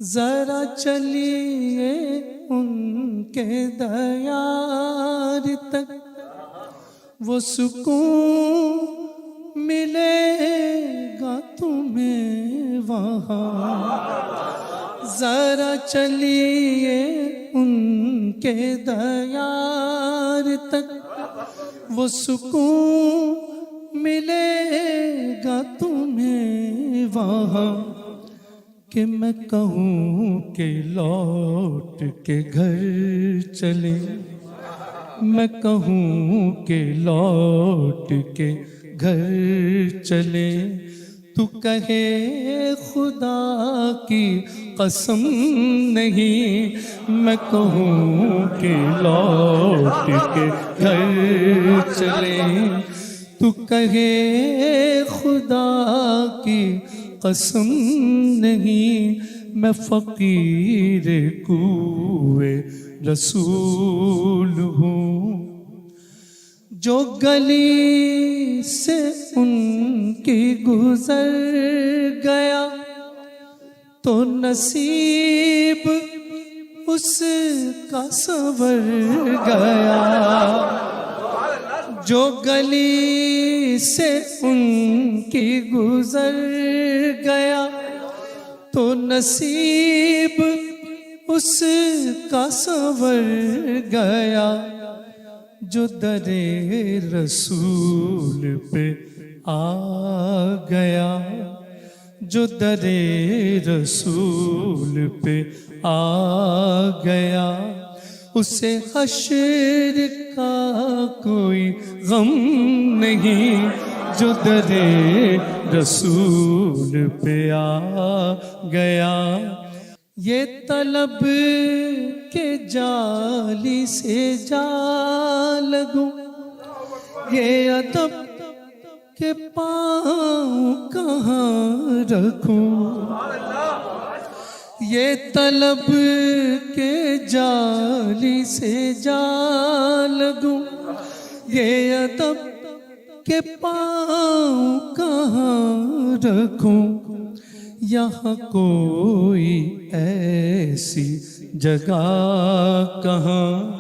ذرا چلیے ان کے دیار تک، وہ سکون ملے گا تمہیں وہاں۔ ذرا چلیے ان کے دیار تک، وہ سکون ملے گا تمہیں وہاں۔ کہ میں کہوں کہ لوٹ کے گھر چلے، میں کہوں کہ لوٹ کے گھر چلے، تو کہے خدا کی قسم نہیں۔ میں کہوں کہ لوٹ کے گھر چلے، تو کہے خدا کی قسم نہیں۔ میں فقیر کوئے رسول ہوں، جو گلی سے ان کی گزر گیا تو نصیب اس کا سنور گیا۔ جو گلی سے ان کی گزر گیا تو نصیب اس کا سنور گیا۔ جو در رسول پہ آ گیا، جو در رسول پہ آ گیا، اسے حشر کا کوئی غم نہیں۔ جو در رسول پہ آ گیا، یہ طلب کے جالی سے جا لگوں، یہ ادب کے پاؤں کہاں رکھوں۔ یہ طلب کے جالی سے جا لگوں، یہ ادب کے پاؤں کہاں رکھوں۔ یہاں کوئی ایسی جگہ کہاں،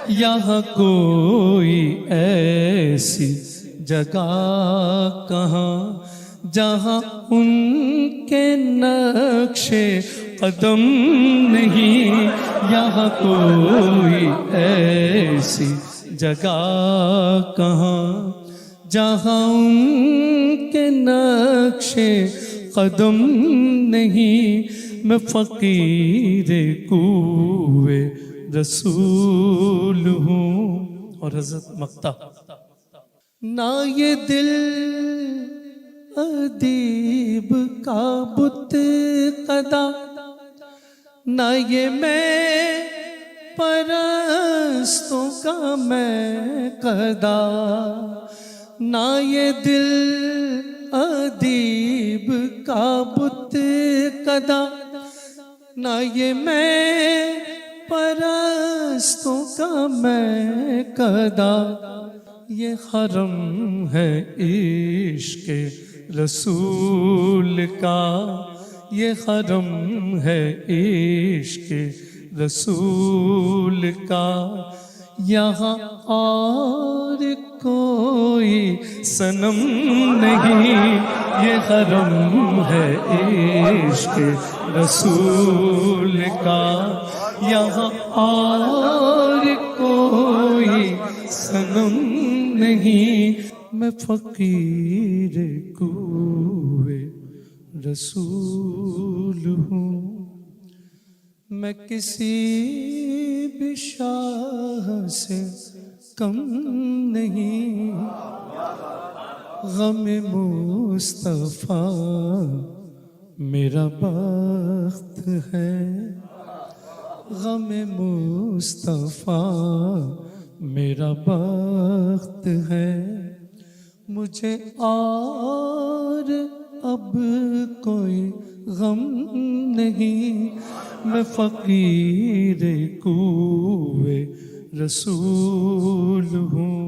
یہاں کوئی ایسی جگہ کہاں، جہاں ان کے نقش قدم نہیں۔ یہاں کوئی ایسی جگہ کہاں، جہاں ان کے نقش قدم نہیں۔ میں فقیر کوئے رسول ہوں۔ اور حضرت مقطع، نہ یہ دل ادیب کا بت قدا، نہ یہ میں پرستوں کا میں قدا، نہ یہ دل ادیب کا بت قدا، نہ یہ میں پرستوں کا میں قدا۔ یہ حرم ہے عشق رسول کا، یہ حرم ہے عشق رسول کا۔ یہاں اور کوئی صنم نہیں، یہ حرم ہے عشق رسول کا۔ یہاں اور کوئی صنم نہیں، میں فقیر کوئے رسول ہوں۔ میں کسی بھی شاہ سے کم نہیں، غم مصطفیٰ میرا بخت ہے، غم مصطفیٰ میرا بخت ہے۔ مجھے اور اب کوئی غم نہیں، میں فقیر کوئے رسول ہوں۔